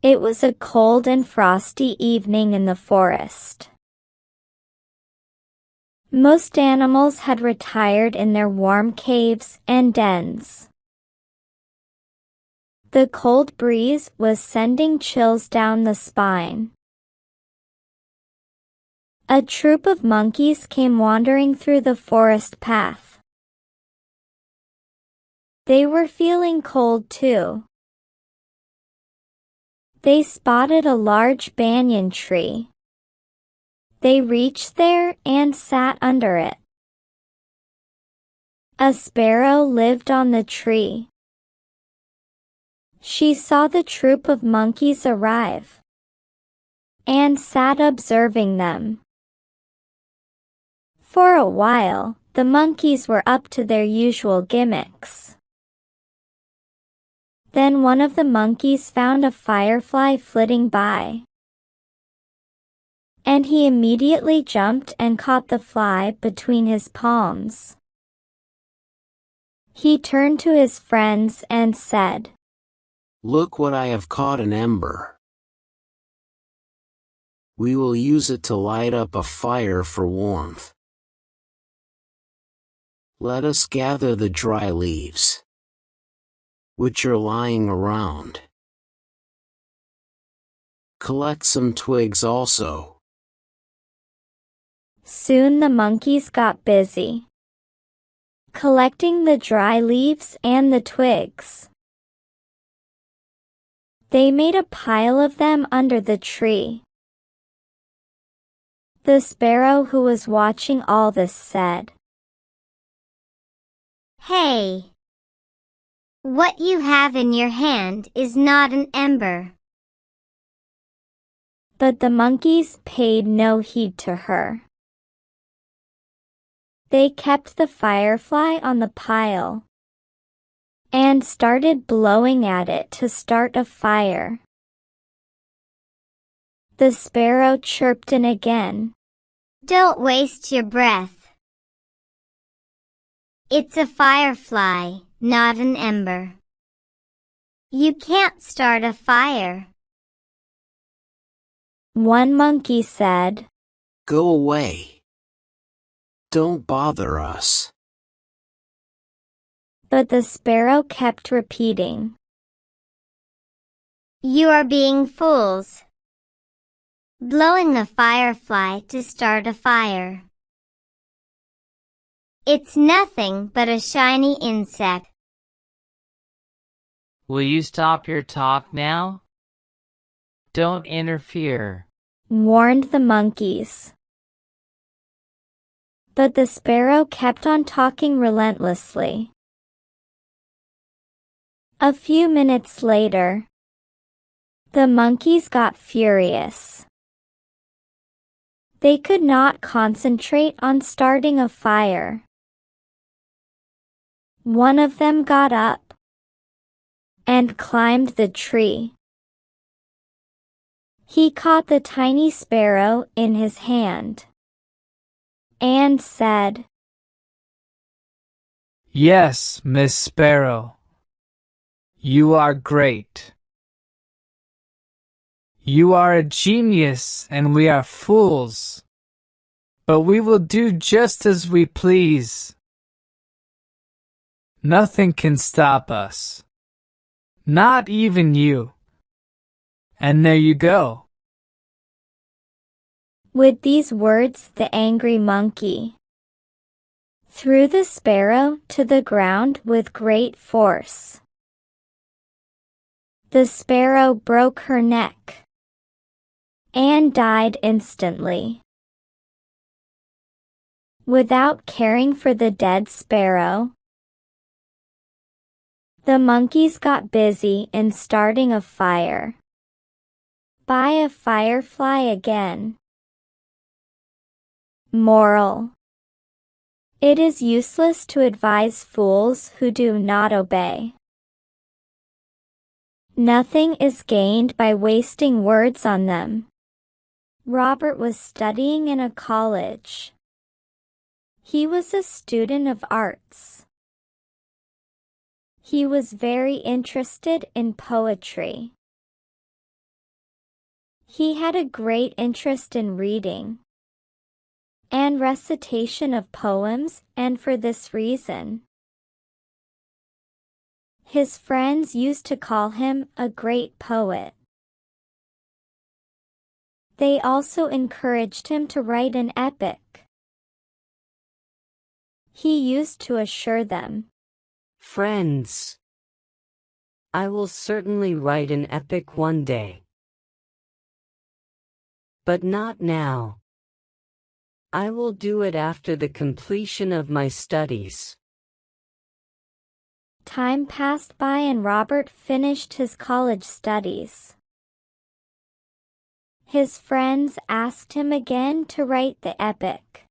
It was a cold and frosty evening in the forest. Most animals had retired in their warm caves and dens. The cold breeze was sending chills down the spine. A troop of monkeys came wandering through the forest path. They were feeling cold too. They spotted a large banyan tree. They reached there and sat under it. A sparrow lived on the tree. She saw the troop of monkeys arrive and sat observing them. For a while, the monkeys were up to their usual gimmicks. Then one of the monkeys found a firefly flitting by, and he immediately jumped and caught the fly between his palms. He turned to his friends and said, "Look what I have caught, an ember. We will use it to light up a fire for warmth. Let us gather the dry leaves, which are lying around. Collect some twigs also." Soon the monkeys got busy, collecting the dry leaves and the twigs. They made a pile of them under the tree. The sparrow who was watching all this said, "Hey! What you have in your hand is not an ember." But the monkeys paid no heed to her. They kept the firefly on the pile and started blowing at it to start a fire. The sparrow chirped in again. "Don't waste your breath. It's a firefly, not an ember. You can't start a fire." One monkey said, "Go away. Don't bother us." But the sparrow kept repeating, "You are being fools. Blowing a firefly to start a fire. It's nothing but a shiny insect." Will you stop your talk now? Don't interfere, warned the monkeys. But the sparrow kept on talking relentlessly. A few minutes later, the monkeys got furious. They could not concentrate on starting a fire. One of them got up and climbed the tree. He caught the tiny sparrow in his hand and said, "Yes, Miss Sparrow. You are great. You are a genius and we are fools. But we will do just as we please. Nothing can stop us. Not even you. And there you go." With these words, the angry monkey threw the sparrow to the ground with great force. The sparrow broke her neck and died instantly. Without caring for the dead sparrow, the monkeys got busy in starting a fire. Buy a firefly again. Moral: it is useless to advise fools who do not obey. Nothing is gained by wasting words on them. Robert was studying in a college. He was a student of arts. He was very interested in poetry. He had a great interest in reading and recitation of poems, and for this reason, his friends used to call him a great poet. They also encouraged him to write an epic. He used to assure them, "Friends, I will certainly write an epic one day. But not now. I will do it after the completion of my studies." Time passed by and Robert finished his college studies. His friends asked him again to write the epic.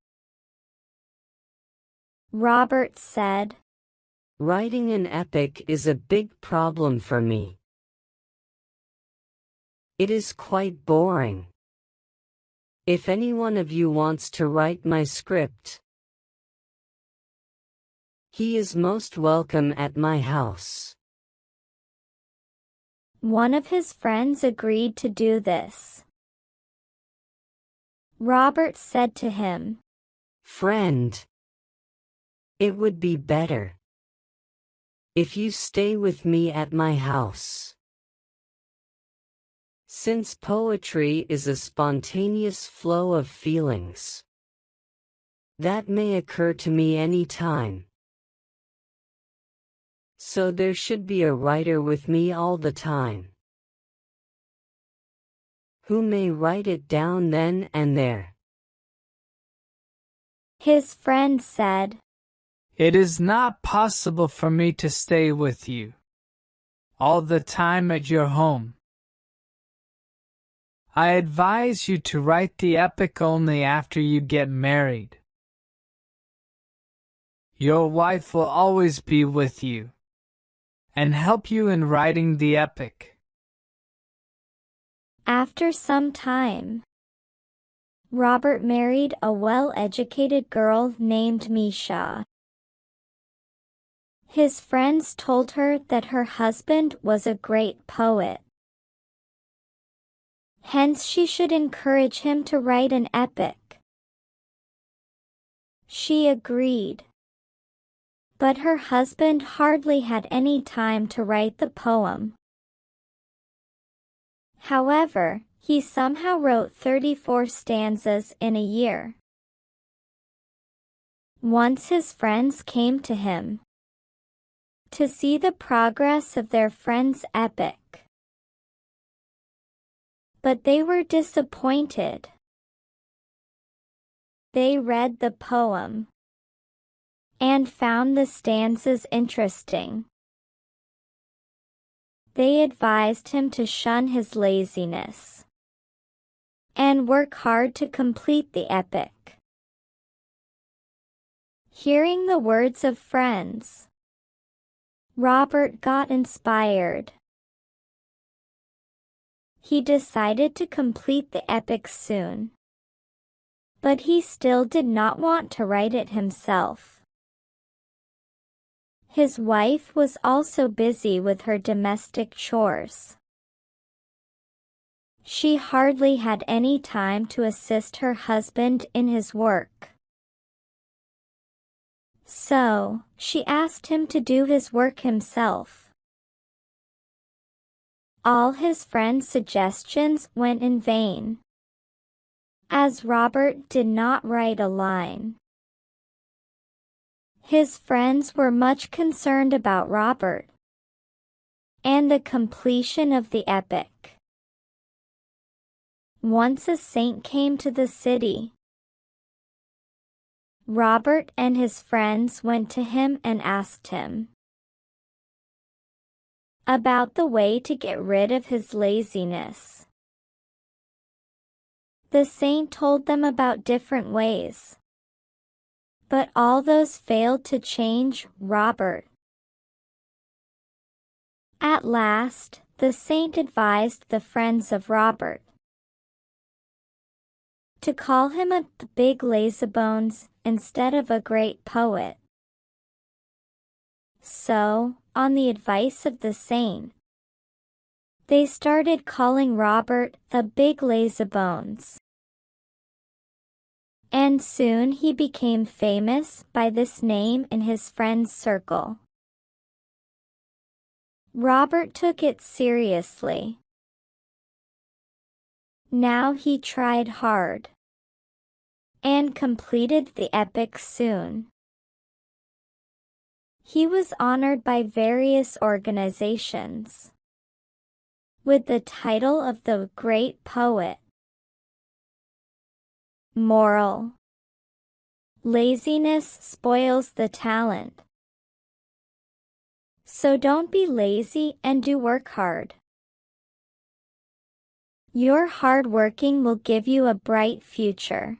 Robert said, "Writing an epic is a big problem for me. It is quite boring. If any one of you wants to write my script, he is most welcome at my house." One of his friends agreed to do this. Robert said to him, "Friend, it would be better if you stay with me at my house. Since poetry is a spontaneous flow of feelings that may occur to me any time, so there should be a writer with me all the time, who may write it down then and there." His friend said, It is not possible for me to stay with you all the time at your home. I advise you to write the epic only after you get married. Your wife will always be with you and help you in writing the epic. After some time, Robert married a well-educated girl named Misha. His friends told her that her husband was a great poet. Hence she should encourage him to write an epic. She agreed. But her husband hardly had any time to write the poem. However, he somehow wrote 34 stanzas in a year. Once his friends came to him to see the progress of their friend's epic. But they were disappointed. They read the poem and found the stanzas interesting. They advised him to shun his laziness and work hard to complete the epic. Hearing the words of friends, Robert got inspired. He decided to complete the epic soon, but he still did not want to write it himself. His wife was also busy with her domestic chores. She hardly had any time to assist her husband in his work. So, she asked him to do his work himself. All his friends' suggestions went in vain, as Robert did not write a line. His friends were much concerned about Robert and the completion of the epic. Once a saint came to the city. Robert and his friends went to him and asked him about the way to get rid of his laziness. The saint told them about different ways, but all those failed to change Robert. At last, the saint advised the friends of Robert to call him a big lazybones instead of a great poet. So, on the advice of the saint, They started calling Robert the Big Lazybones. And soon he became famous by this name in his friends' circle. Robert took it seriously. Now he tried hard and completed the epic soon. He was honored by various organizations with the title of the great poet. Moral: laziness spoils the talent. So don't be lazy and do work hard. Your hard working will give you a bright future.